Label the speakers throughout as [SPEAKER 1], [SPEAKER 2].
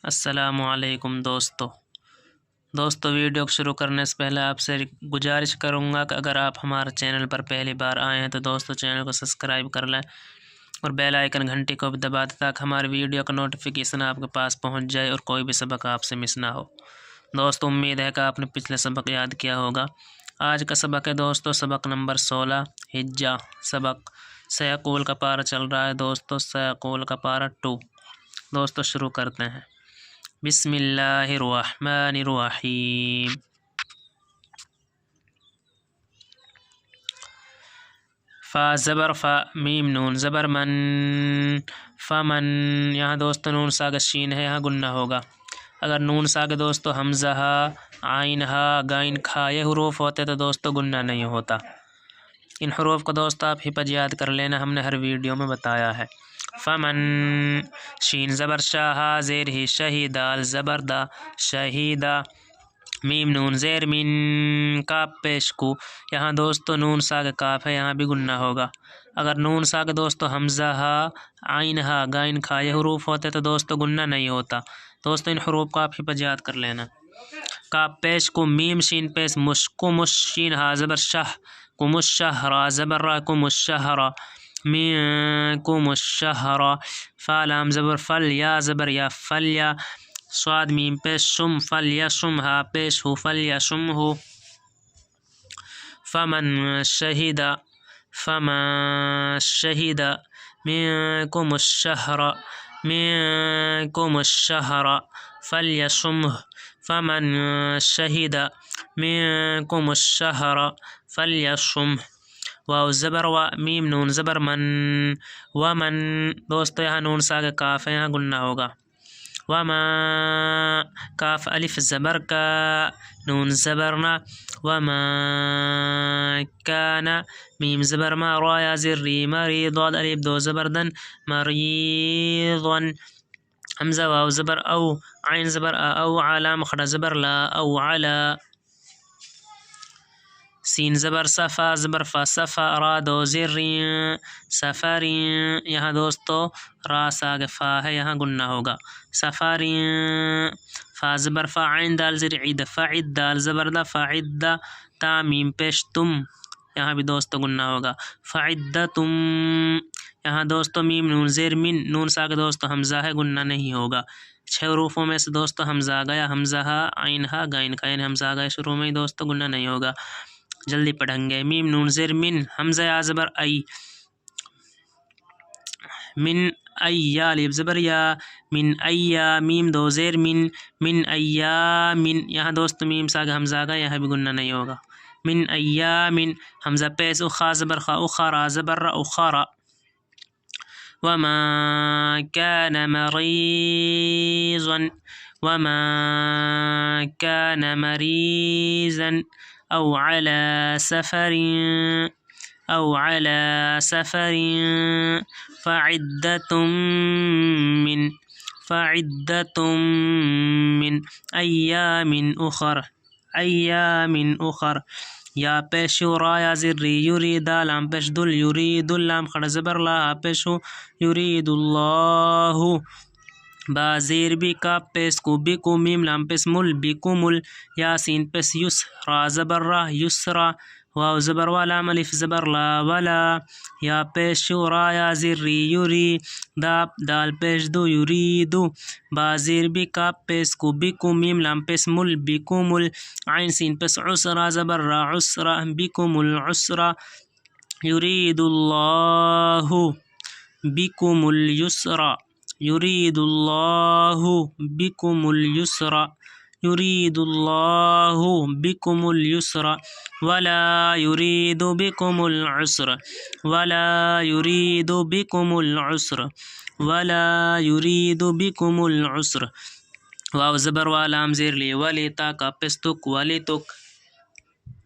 [SPEAKER 1] السلام علیکم دوستو ویڈیو کو شروع کرنے سے پہلے آپ سے گزارش کروں گا کہ اگر آپ ہمارے چینل پر پہلی بار آئے ہیں تو دوستو چینل کو سبسکرائب کر لیں اور بیل آئیکن گھنٹی کو بھی دبا دیں تاکہ ہماری ویڈیو کا نوٹیفیکیشن آپ کے پاس پہنچ جائے اور کوئی بھی سبق آپ سے مس نہ ہو۔ دوستو امید ہے کہ آپ نے پچھلے سبق یاد کیا ہوگا۔ آج کا سبق ہے دوستو سبق نمبر 16 حجہ سبق سیقول کا پارہ چل رہا ہے دوستو، سیقول کا پارہ 2۔ دوستو شروع کرتے ہیں۔ بسم اللہ الرحمن الرحیم۔ فا زبر فا، میم نون زبر من، فمن، یہاں دوستو نون ساگ شین ہے، یہاں گنہ ہوگا۔ اگر نون ساگ دوستو حمزہ ہا، عین ہا، غین کھا یہ حروف ہوتے تو دوستو گنہ نہیں ہوتا۔ ان حروف کو دوستو آپ حفظ یاد کر لینا، ہم نے ہر ویڈیو میں بتایا ہے۔ فمن، شین زبر شاہ، زیر ہی شہی، دال زبر دا، شہیدہ، میم نون زیر من، کاف پیش کو، یہاں دوستو نون ساگ کاف ہے، یہاں بھی گنہ ہوگا۔ اگر نون ساگ دوستو حمزہ ہا، عین ہا، غین کھا یہ حروف ہوتے تو دوستو گنہ نہیں ہوتا۔ دوستو ان حروف کو آپ حفظ یاد کر لینا۔ کاف پیش کو، میم شین پیش مش کو، مش شین ہا زبر شہ کو، مش شہ را زبر را کو، مش شہ را، منکم الشہر، فا لام زبر فل، یا زبر یا فل یا، صاد میم پیش شم، فل یشم، ہا پیش ہو، فل یشم ہو۔ فمن شہد، فمن شہد، منکم الشہر، منکم الشہر، فل یشمہ، فمن شہد منکم الشہر فل یشمہ۔ واو زبر و، میم نون زبر من، ومن، دوستو یہاں نون ساگ کاف ہے، یہاں گنہ ہوگا۔ وما، کاف الف زبر کا، نون زبر نا، وما کان، میم زبر ما، را یا زر ری، مريض، الف دو زبر دن، مريضا، حمزہ واو زبر او، عین زبر او، علام خڑا زبر لا، او علا، سین زبر صفا زبر فا، صفا را دو زر سفری، یہاں دوستو را ساگ فا ہے، یہاں گنہ ہوگا۔ سفری، فا زبر فا، عین دال زر عید، فعد، دال زبر دا، فعد، تا میم پیش تم، یہاں بھی دوستو گنہ ہوگا۔ فعدتم، یہاں دوستو میم نون زیر من، نون ساگ دوستو حمزہ ہے، گنہ نہیں ہوگا۔ 6 حروفوں میں سے دوستو حمزہ آ گیا، حمزہ ہا، عین ہا، غین کا، یعنی حمزہ آ گیا شروع میں ہی دوستو گنہ نہیں ہوگا۔ جلدی پڑھیں گے۔ میم نون زیر من، حمزہ یا زبر ای، من ای، یا الف زبر یا، من ایا، میم دو زیر من، من ایامن، یہاں دوستو میم ساگ حمزہ آ گیا، یہاں بھی گنہ نہیں ہوگا۔ من ایامن، حمزہ پیش اخا زبر خا، اخرا زبر را، اخرا۔ وما كان مريضا، وما كان مريضا، أو على سفر، أو على سفر، فعدة من، فعدة من أيام أخر، أيام أخر، یا پیشو را یا زر یرید، لام پیش دل یرید، لام خڑا زبر لا، پیشو یرید اللہ، با زیر بی، کا پیس کو، بکو، میم لام پیس مل، بکو مل، یاسین پیس یس، را زبر را، یسرا، واو زبر والا، الف زبر لا، ولا، یا پیشو را یا زر یری، دال پیش دو یریدو، با زیر بی، کا پیس کو، بکو، میم لام پیس مل، بکو مل، عین سین پیس عسرا زبر را، عسرا، بکم العسرا، یرید اللہ بکم اليسرا، يريد الله بكم اليسر، يريد الله بكم اليسر، ولا يريد بكم العسر، ولا يريد بكم العسر، ولا يريد بكم العسر، واو زبر والام زیر لی، ولی تا کا پستک، ولی تک،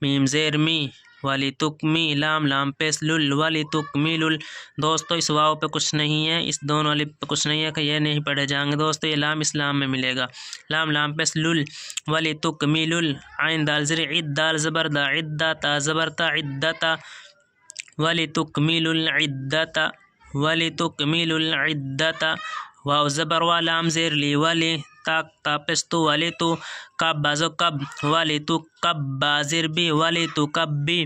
[SPEAKER 1] میم زیر می، ولی تک می، لام لام پیس لل، ولی تک می لل، دوستو اس واو پہ کچھ نہیں ہے، اس دونوں الف پہ کچھ نہیں ہے کہ یہ نہیں پڑھے جائیں گے دوستو، یہ لام اسلام میں ملے گا۔ لام لام پیس لل، ولی تک می لل، عین دال زر عد، دال زبر دا، عدہ، تا زبر تا، عدتا، ولی تک می لل عدتا، ولی تک می لل عدتا، واو زبر وا، لام زیر لی، ولی تا پیش تو ولی تو کب بازو کب ولی تو کب بازر بھی ولی تو کب بھی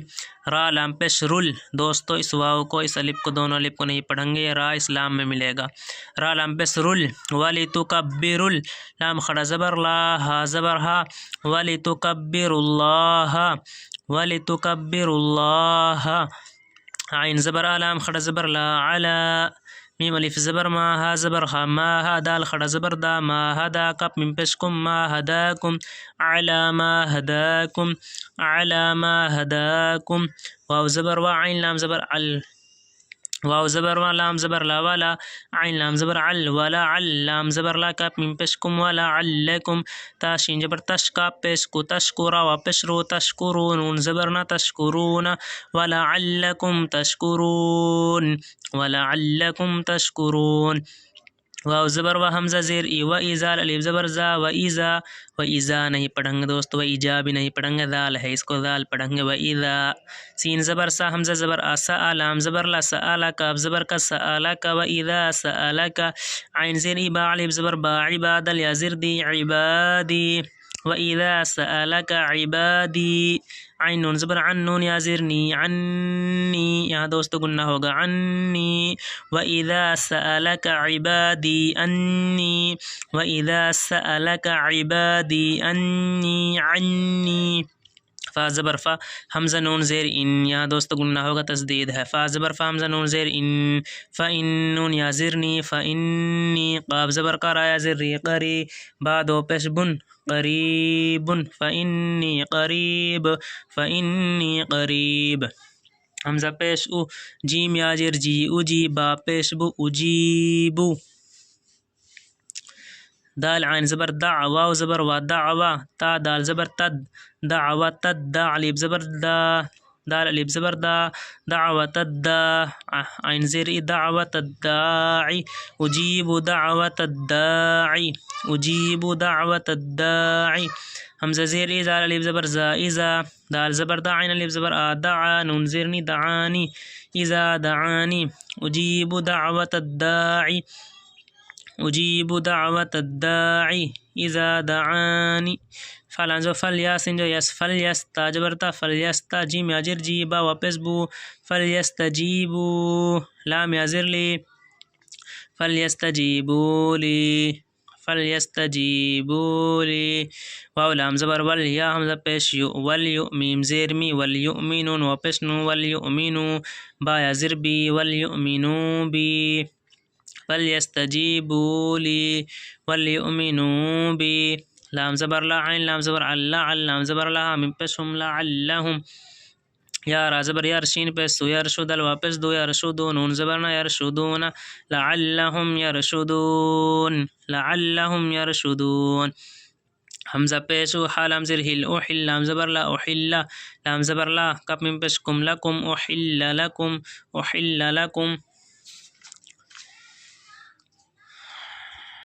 [SPEAKER 1] را لام پیش رول دوستو اس واو کو اس الف کو دونوں الف کو نہیں پڑھیں گے را اسلام میں ملے گا را لام پیش رول ولی تو کبر لام کھڑا زبر لا ہا زبر ہا ولی تو کبر اللہ ولی تو کبر اللہ عین زبر لام کھڑا زبر لا علا میم الف زبر ما ها زبر خا ما ها دال کھڑا زبر دا ما ہدا کپ میم پیش کم ما ہداکم علی ما ہداکم علی ما ہداکم واو زبر وا عین لام زبر ال واو زبر وا لام زبر لا ولا عین لام زبر عل ولا عل لام زبر لا کپ میم پیش کم ولا علکم تا شین زبر تش کپ پیش کو تشکورا وا پیش رو تشکرون نون زبر نا تشکرون ولعلکم تشکرون ولعلکم تشکرون واو زبر و حمزہ زیر ای و ایزا الف زبر زا و ایزا و ایزا نہیں پڑھیں گے دوست و ایجا بھی نہیں پڑھیں گے ذال ہے اس کو ذال پڑھیں گے و ایزا سین زبر سا حمزہ زبر آ سا لام زبر لا سا کاف زبر کا سا کا و ایزا سا کا عین زیر ای با الف زبر با عباد یا زر دی عبادی و ایزا سألک عبادی عین نون زبر عن نون یا زرنی عنی یہاں دوستو گناہ ہوگا عنی و اذا سألک عبادی انی و اذا سألک عبادی انی عنی فا زبر فا حمزہ نون زیر ان یہاں دوستو گناہ ہوگا تسدید ہے فا زبر فا حمزہ نون زیر ان فا ان نون یا زرنی فا انی قاف زبر کا را یا زری قری با دو پیش بن قریب فإنی قریب فإنی قریب حمزہ پیش او جیم یا جر جی اجی با پیش بو اجیبو دال عین زبر دع واو زبر و دعوا تا دال زبر تد دعوا تد دا الف زبر دا دال الف زبر دا دعوة الداع عین زیر دعوة الداعی اجیب دعوة الداعی اجیب دعوة الداعی حمزہ زیر ایزا الف زبر زا ایزا دال زبر دا عین الف زبر آ دعا نون زیرنی دعانی ایزا دعانی اجیب دعوة الداعی اجیب دعوة الداعی اذا دعانی فلانزو فلیاسنجو یس فلیستا جبرتا فلیستا جیم یاجر جیبا واپس بو فلیستجیبو لام یازر لی فلیستجیبو لی فلیستجیبو لی واو لام زبر ول یا حمزہ پیش یو ولیو میم زیر می ولیؤمنون واپس نو ولیؤمنو با یازر بی ولیؤمنو بی فلیستجیبو لی ولیؤمنو بی لام زبر لا عین لام زبر اللہ لام زبر لا من پیش ہم لعلہم یا را زبر یرشین پیش تو یرشد الواپس دو یرشدو نون زبرنا یرشدون لعلہم یرشدون لعلہم یرشدون حمزہ پیشو حا لام زر ہل احل لام زبر لا احل لام زبر لا کپ من پیش کم لکم احل لکم احل لکم